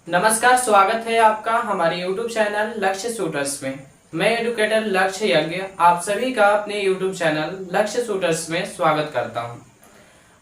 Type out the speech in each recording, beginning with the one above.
नमस्कार, स्वागत है आपका हमारे YouTube चैनल लक्ष्य शूटर्स में। मैं एडुकेटर लक्ष्य यज्ञ आप सभी का अपने YouTube चैनल लक्ष्य शूटर्स में स्वागत करता हूं।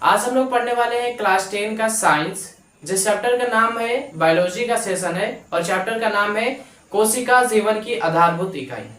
आज हम लोग पढ़ने वाले हैं क्लास 10 का साइंस, जिस चैप्टर का नाम है बायोलॉजी का सेशन है और चैप्टर का नाम है कोशिका जीवन की आधारभूत इकाई।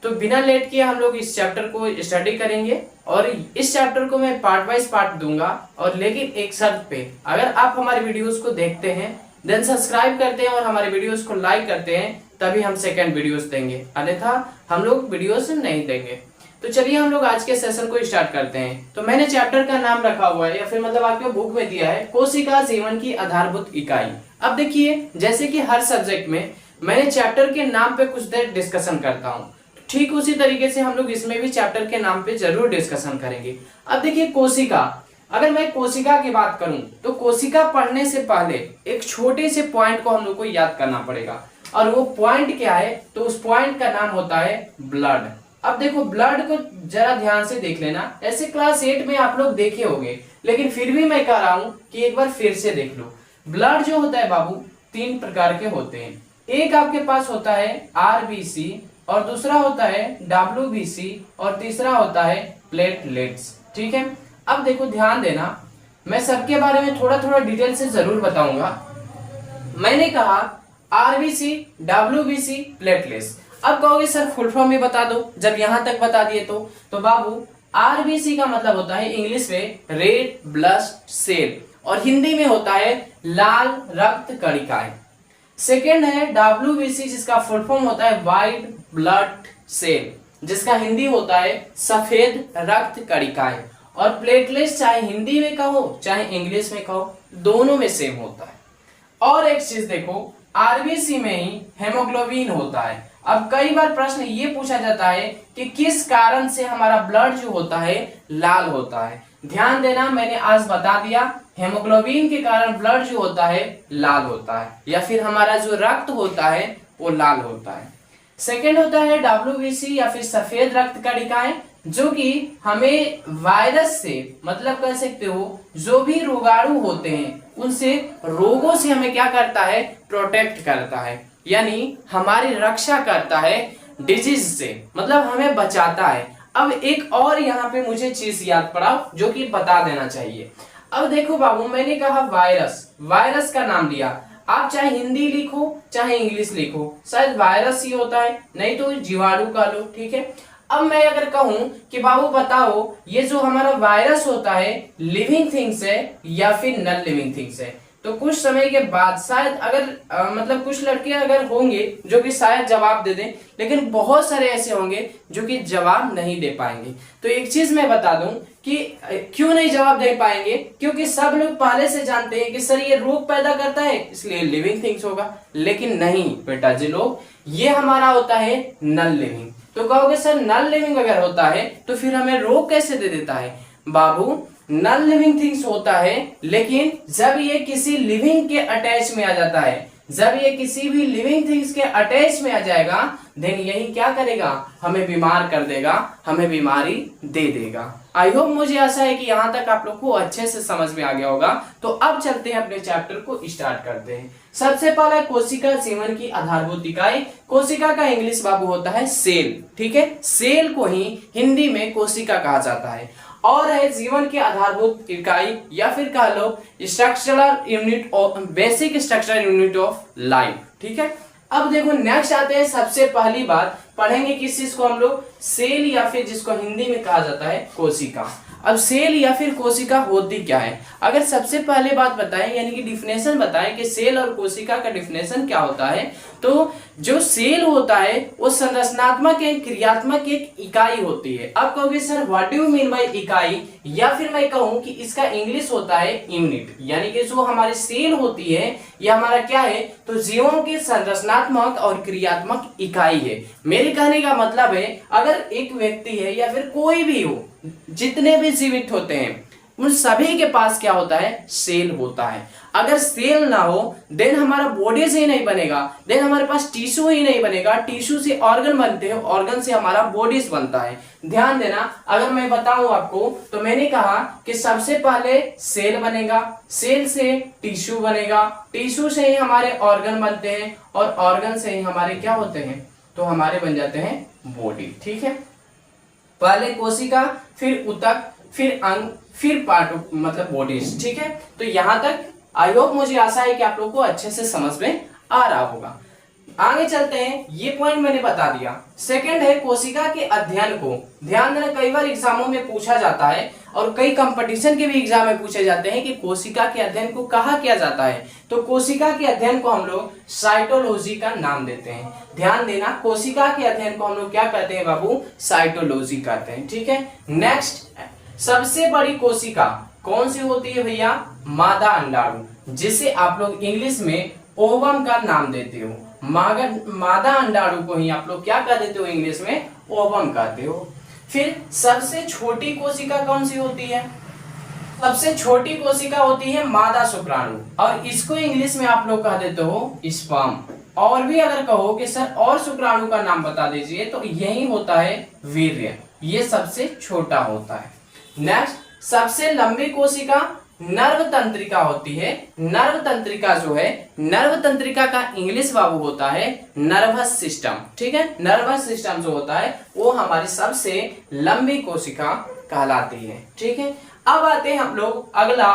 तो बिना लेट किए हम लोग इस चैप्टर को स्टडी करेंगे और इस चैप्टर को मैं पार्ट वाइज पार्ट दूंगा, और लेकिन एक शर्त पे, अगर आप हमारे वीडियोस को देखते हैं देन सब्सक्राइब करते हैं और हमारे वीडियोस को लाइक करते हैं, तभी हम सेकंड वीडियोस देंगे, अन्यथा हम लोग वीडियोस नहीं देंगे। तो चलिए हम लोग आज के सेशन को स्टार्ट करते हैं। तो मैंने चैप्टर का नाम रखा हुआ है या फिर मतलब आपके बुक में दिया है कोशिका जीवन की आधारभूत इकाई। अब देखिए, जैसे कि हर सब्जेक्ट में मैंने चैप्टर के नाम पे कुछ देर डिस्कशन करता हूँ, ठीक उसी तरीके से हम लोग इसमें भी चैप्टर के नाम पे जरूर डिस्कशन करेंगे। अब देखिए, कोशिका, अगर मैं कोशिका की बात करूं तो कोशिका पढ़ने से पहले एक छोटे से पॉइंट को हम लोग को याद करना पड़ेगा, और वो पॉइंट क्या है? तो उस पॉइंट का नाम होता है ब्लड। अब देखो, ब्लड को जरा ध्यान से देख लेना। ऐसे क्लास 8 में आप लोग देखे होंगे, लेकिन फिर भी मैं कह रहा हूं कि एक बार फिर से देख लो। ब्लड जो होता है बाबू, 3 प्रकार के होते हैं। एक आपके पास होता है आरबीसी, और दूसरा होता है डब्ल्यूबीसी, और तीसरा होता है प्लेटलेट्स। ठीक है, अब देखो ध्यान देना, मैं सबके बारे में थोड़ा थोड़ा डिटेल से जरूर बताऊंगा। मैंने कहा आरबीसी, डब्ल्यूबीसी, प्लेटलेट्स। अब कहोगे सर फुल फॉर्म में बता दो, जब यहां तक बता दिए तो बाबू, आरबीसी का मतलब होता है इंग्लिश में रेड ब्लड सेल, और हिंदी में होता है लाल रक्त कणिकाएं। सेकेंड है डब्ल्यूबीसी, जिसका फुल फॉर्म होता है व्हाइट ब्लड सेल, जिसका हिंदी होता है सफेद रक्त कणिकाएं। और प्लेटलेट्स चाहे हिंदी में कहो चाहे इंग्लिश में कहो, दोनों में सेम होता है। और एक चीज देखो, आरबीसी में ही हेमोग्लोबिन होता है। अब कई बार प्रश्न ये पूछा जाता है कि किस कारण से हमारा ब्लड जो होता है लाल होता है। ध्यान देना, मैंने आज बता दिया, हेमोग्लोबिन के कारण ब्लड जो होता है लाल होता है, या फिर हमारा जो रक्त होता है वो लाल होता है। सेकेंड होता है डब्ल्यूबीसी या फिर सफेद रक्त कणिकाएं, जो कि हमें वायरस से, मतलब कह सकते हो जो भी रोगाणु होते हैं उनसे, रोगों से हमें क्या करता है? प्रोटेक्ट करता है, यानी हमारी रक्षा करता है डिजीज से, मतलब हमें बचाता है। अब एक और यहाँ पे मुझे चीज याद पड़ा जो कि बता देना चाहिए। अब देखो बाबू, मैंने कहा वायरस, वायरस का नाम लिया। आप चाहे हिंदी लिखो चाहे इंग्लिश लिखो, शायद वायरस ही होता है, नहीं तो जीवाणु का लो। ठीक है, अब मैं अगर कहूं कि बाबू बताओ, ये जो हमारा वायरस होता है लिविंग थिंग्स है या फिर नॉन लिविंग थिंग्स है, तो कुछ समय के बाद शायद अगर मतलब कुछ लड़के अगर होंगे जो कि शायद जवाब दे दें, लेकिन बहुत सारे ऐसे होंगे जो कि जवाब नहीं दे पाएंगे। तो एक चीज मैं बता दूं कि क्यों नहीं जवाब दे पाएंगे, क्योंकि सब लोग पहले से जानते हैं कि सर ये रोग पैदा करता है इसलिए लिविंग थिंग्स होगा, लेकिन नहीं बेटा जी लोग, ये हमारा होता है नॉन लिविंग। तो कहोगे सर नॉन लिविंग अगर होता है तो फिर हमें रोग कैसे दे देता है? बाबू, नॉन लिविंग थिंग्स होता है, लेकिन जब ये किसी लिविंग के अटैच में आ जाता है, जब ये किसी भी लिविंग थिंग्स के अटैच में आ जाएगा, देन यही क्या करेगा? हमें बीमार कर देगा, हमें बीमारी दे देगा। आई होप, मुझे आशा है कि यहाँ तक आप लोग को अच्छे से समझ में आ गया होगा। तो अब चलते हैं अपने चैप्टर को स्टार्ट करते हैं। सबसे पहला कोशिका जीवन की आधारभूत इकाई। कोशिका का इंग्लिश बाबू होता है सेल। ठीक है, सेल को ही हिंदी में कोशिका कहा जाता है, और है जीवन की आधारभूत इकाई, या फिर कह लो structural unit of, basic structural unit of life. ठीक है, अब देखो नेक्स्ट आते हैं। सबसे पहली बात पढ़ेंगे किस चीज को हम लोग? सेल, या फिर जिसको हिंदी में कहा जाता है कोशिका। अब सेल या फिर कोशिका होती क्या है? अगर सबसे पहले बात बताएं, यानी कि डिफिनेशन बताएं कि सेल और कोशिका का डिफिनेशन क्या होता है, तो जो सेल होता है वो संरचनात्मक एक क्रियात्मक एक इकाई होती है। अब कहोगे sir what do you mean by इकाई, या फिर मैं कहूं कि इसका इंग्लिश होता है यूनिट, यानी कि जो हमारी सेल होती है ये हमारा क्या है? तो जीवों की संरचनात्मक और क्रियात्मक इकाई है। मेरे कहने का मतलब है, अगर एक व्यक्ति है या फिर कोई भी हो, जितने भी जीवित होते हैं उन सभी के पास क्या होता है? सेल होता है। अगर सेल ना हो देन हमारा बॉडी से ही नहीं बनेगा, देन हमारे पास टिश्यू ही नहीं बनेगा, टिश्यू से ऑर्गन बनते हैं, ऑर्गन से हमारा बॉडीज बनता है। ध्यान देना, अगर मैं बताऊं आपको तो मैंने कहा कि सबसे पहले सेल बनेगा, सेल से टिश्यू बनेगा, टिश्यू से ही हमारे ऑर्गन बनते हैं और ऑर्गन से ही हमारे क्या होते हैं, तो हमारे बन जाते हैं बॉडी। ठीक है, पहले कोशिका, फिर ऊतक, फिर अंग, फिर पार्ट मतलब बॉडीज। ठीक है, तो यहां तक आई होप, मुझे आशा है कि आप लोग को अच्छे से समझ में आ रहा होगा। आगे चलते हैं, ये पॉइंट मैंने बता दिया। सेकंड है कोशिका के अध्ययन को। ध्यान देना, कई बार एग्जामों में पूछा जाता है और कई कंपटीशन के भी एग्जाम में पूछे जाते हैं कि कोशिका के अध्ययन को कहाँ किया जाता है। तो कोशिका के अध्ययन को हम लोग साइटोलॉजी का नाम देते हैं। ध्यान देना, कोशिका के अध्ययन को हम लोग क्या कहते हैं बाबू, साइटोलॉजी कहते हैं। ठीक है, नेक्स्ट, सबसे बड़ी कोशिका कौन सी होती है भैया, मादा अंडाणु, जिसे आप लोग इंग्लिश में ओवम का नाम देते हो। मादा अंडाणु को ही आप लोग क्या कह देते हो, इंग्लिश में ओवम कहते हो। फिर सबसे छोटी कोशिका कौन सी होती है, सबसे छोटी कोशिका होती है मादा शुक्राणु, और इसको इंग्लिश में आप लोग कह देते हो स्पर्म। और भी अगर कहो कि सर और शुक्राणु का नाम बता दीजिए, तो यही होता है वीर्य, ये सबसे छोटा होता है। नेक्स्ट, सबसे लंबी कोशिका नर्व तंत्रिका होती है। नर्व तंत्रिका जो है, नर्व तंत्रिका का इंग्लिश बाबू होता है नर्वस सिस्टम। ठीक है, नर्वस सिस्टम जो होता है वो हमारी सबसे लंबी कोशिका कहलाती है। ठीक है, अब आते हैं हम लोग अगला,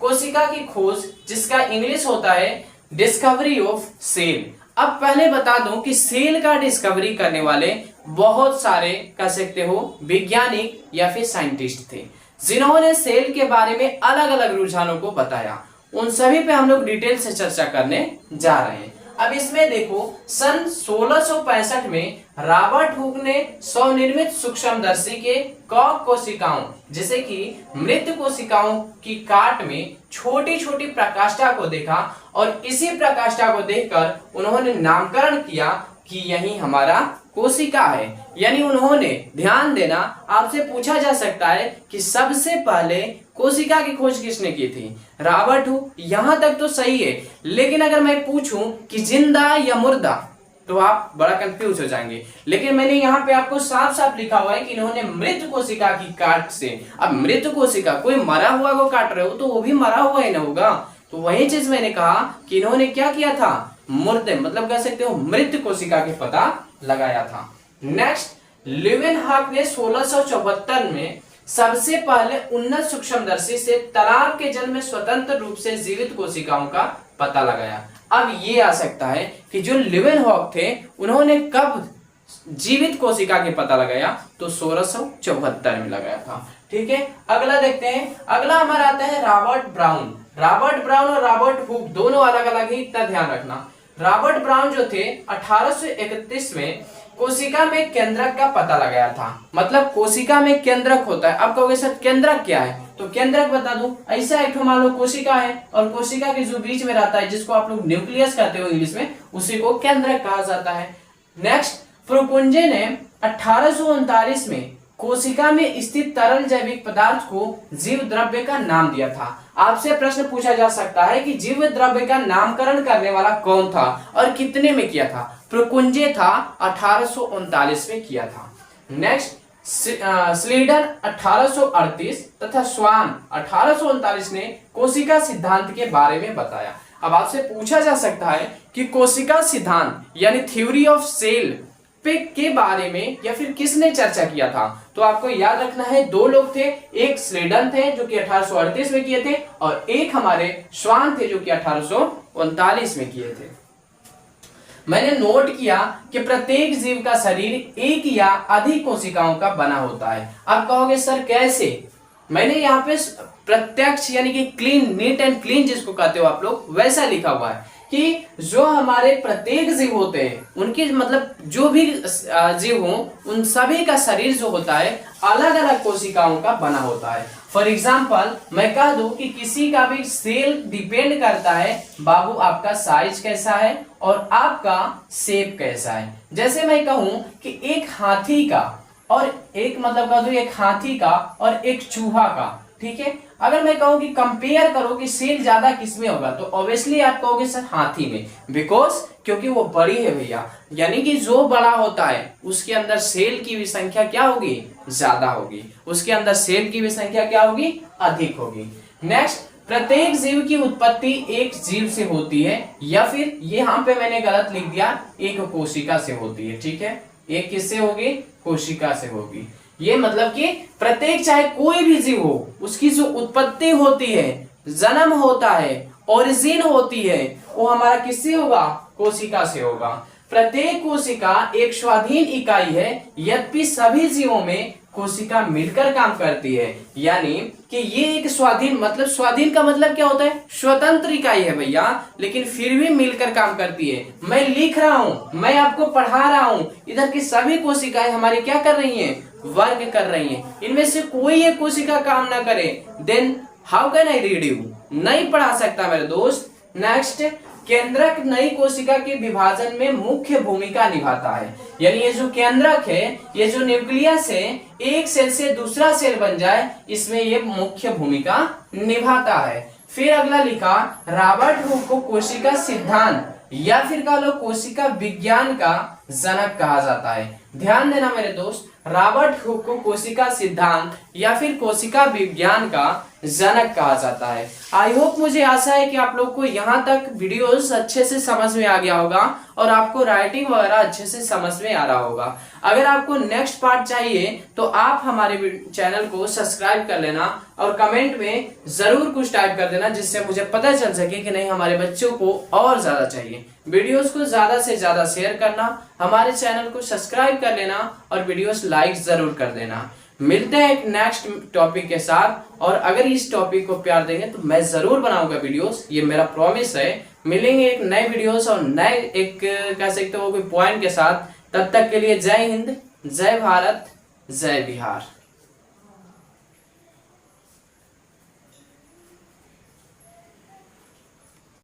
कोशिका की खोज, जिसका इंग्लिश होता है डिस्कवरी ऑफ सेल। अब पहले बता दूं कि सेल का डिस्कवरी करने वाले बहुत सारे कह सकते हो वैज्ञानिक या फिर साइंटिस्ट थे, जिन्होंने सेल के बारे में अलग अलग रुझानों को बताया। उन सभी पे हम लोग डिटेल से चर्चा करने जा रहे हैं। अब इसमें देखो, सन 1665 में रॉबर्ट हुक ने स्वनिर्मित सूक्ष्मदर्शी के कॉक कोशिकाओं, जैसे कि मृत कोशिकाओं की काट में छोटी छोटी प्रकाष्ठा को देखा, और इसी प्रकाष्ठा को देखकर उन्होंने नामकरण किया कि यही हमारा कोशिका है। यानी उन्होंने, ध्यान देना, आपसे पूछा जा सकता है कि सबसे पहले कोशिका की खोज किसने की थी, रॉबर्ट हुक। यहां तक तो सही है, लेकिन अगर मैं पूछूं कि जिंदा या मुर्दा, तो आप बड़ा कंफ्यूज हो जाएंगे। लेकिन मैंने यहाँ पे आपको साफ साफ लिखा हुआ है कि इन्होंने मृत कोशिका की काट से, अब मृत कोशिका, कोई मरा हुआ को काट रहे हो तो वो भी मरा हुआ ही ना होगा, तो वही चीज मैंने कहा कि इन्होंने क्या किया था, मुर्दे मतलब कह सकते हो मृत कोशिका के पता लगाया था। नेक्स्ट, ल्यूवेनहॉक ने 1674 में सबसे पहले उन्नत सूक्ष्मदर्शी से तालाब के जल में स्वतंत्र रूप से जीवित कोशिकाओं का पता लगाया। अब ये आ सकता है कि जो ल्यूवेनहॉक थे उन्होंने कब जीवित कोशिका के पता लगाया, तो 1674 में लगाया था। ठीक है, अगला देखते हैं। अगला हमारा आता है रॉबर्ट ब्राउन। रॉबर्ट ब्राउन और रॉबर्ट हुक दोनों अलग अलग ही, इतना ध्यान रखना। रॉबर्ट ब्राउन जो थे 1831 में कोशिका में केंद्रक का पता लगाया था। मतलब कोशिका में केंद्रक होता है। अब कहोगे सर केंद्रक क्या है, तो केंद्रक बता दूं, ऐसा एक मान लो कोशिका है और कोशिका के जो बीच में रहता है, जिसको आप लोग न्यूक्लियस कहते हो इंग्लिश में, उसी को केंद्रक कहा जाता है। नेक्स्ट, प्रोपुंजे ने 1839 में कोशिका में स्थित तरल जैविक पदार्थ को जीव द्रव्य का नाम दिया था। आपसे प्रश्न पूछा जा सकता है कि जीव द्रव्य का नामकरण करने वाला कौन था और कितने में किया था। प्रोपुंजे था 1839 में किया था। नेक्स्ट, स्लीडन 1838 तथा स्वान 1839 ने कोशिका सिद्धांत के बारे में बताया। अब आपसे पूछा जा सकता है कि कोशिका सिद्धांत यानी थ्योरी ऑफ सेल के बारे में या फिर किसने चर्चा किया था, तो आपको याद रखना है दो लोग थे, एक स्लीडन थे जो कि 1838 में किए थे, और एक हमारे स्वान थे जो कि 1839 में किए थे। मैंने नोट किया कि प्रत्येक जीव का शरीर एक या अधिक कोशिकाओं का बना होता है। अब कहोगे सर कैसे, मैंने यहाँ पे प्रत्यक्ष यानी कि क्लीन, नीट एंड क्लीन जिसको कहते हो आप लोग, वैसा लिखा हुआ है कि जो हमारे प्रत्येक जीव होते हैं, उनकी मतलब जो भी जीव हो, उन सभी का शरीर जो होता है अलग अलग कोशिकाओं का बना होता है। फॉर एग्जाम्पल मैं कह दूं कि किसी का भी सेल डिपेंड करता है बाबू आपका साइज कैसा है और आपका शेप कैसा है। जैसे मैं कहूं कि एक हाथी का और एक मतलब कह दूं एक हाथी का और एक चूहा का, ठीक है, अगर मैं कहूँ कि कंपेयर करो कि सेल ज्यादा किसमें होगा, तो ऑब्वियसली आप कहोगे सर हाथी में, बिकॉज क्योंकि वो बड़ी है भैया, यानी कि जो बड़ा होता है उसके अंदर सेल की भी संख्या क्या होगी, ज्यादा होगी, उसके अंदर सेल की भी संख्या क्या होगी, अधिक होगी। नेक्स्ट, प्रत्येक जीव की उत्पत्ति एक जीव से होती है, या फिर यहाँ पे मैंने गलत लिख दिया, एक कोशिका से होती है। ठीक है, एक किससे होगी, कोशिका से होगी। ये मतलब कि प्रत्येक चाहे कोई भी जीव हो, उसकी जो उत्पत्ति होती है, जन्म होता है, ओरिजिन होती है, वो हमारा किससे होगा, कोशिका से होगा। प्रत्येक कोशिका एक स्वाधीन इकाई है, यद्यपि सभी जीवों में कोशिका मिलकर काम करती है। यानी कि ये एक स्वाधीन, मतलब स्वाधीन का मतलब क्या होता है, स्वतंत्र इकाई है भैया, लेकिन फिर भी मिलकर काम करती है। मैं लिख रहा हूं, मैं आपको पढ़ा रहा हूं, इधर की सभी कोशिकाएं हमारी क्या कर रही हैं, वर्क कर रही हैं। इनमें से कोई एक कोशिका काम ना करे, then how can I read you, नहीं पढ़ा सकता मेरे दोस्त। नेक्स्ट, केंद्रक नई कोशिका के विभाजन में मुख्य भूमिका निभाता है। यानी ये जो केंद्रक है, ये जो न्यूक्लियस है, एक सेल से दूसरा सेल बन जाए, इसमें ये मुख्य भूमिका निभाता है। फिर अगला लिखा, रॉबर्ट हुक को कोशिका सिद्धांत या फिर कह लो कोशिका विज्ञान का जनक कहा जाता है। ध्यान देना मेरे दोस्त, रॉबर्ट हुक को कोशिका सिद्धांत या फिर कोशिका विज्ञान का जनक कहा जाता है। आई होप, मुझे आशा है कि आप लोग को यहाँ तक वीडियोस अच्छे से समझ में आ गया होगा और आपको राइटिंग वगैरह अच्छे से समझ में आ रहा होगा। अगर आपको नेक्स्ट पार्ट चाहिए तो आप हमारे चैनल को सब्सक्राइब कर लेना और कमेंट में जरूर कुछ टाइप कर देना, जिससे मुझे पता चल सके कि नहीं हमारे बच्चों को और ज्यादा चाहिए। वीडियोस को ज्यादा से ज्यादा शेयर करना, हमारे चैनल को सब्सक्राइब कर लेना और वीडियोस लाइक जरूर कर देना। मिलते हैं एक नेक्स्ट टॉपिक के साथ, और अगर इस टॉपिक को प्यार देंगे तो मैं जरूर बनाऊंगा वीडियोस, ये मेरा प्रॉमिस है। मिलेंगे एक नए वीडियोस और नए एक कह सकते हो कोई पॉइंट के साथ। तब तक के लिए जय हिंद, जय भारत, जय बिहार।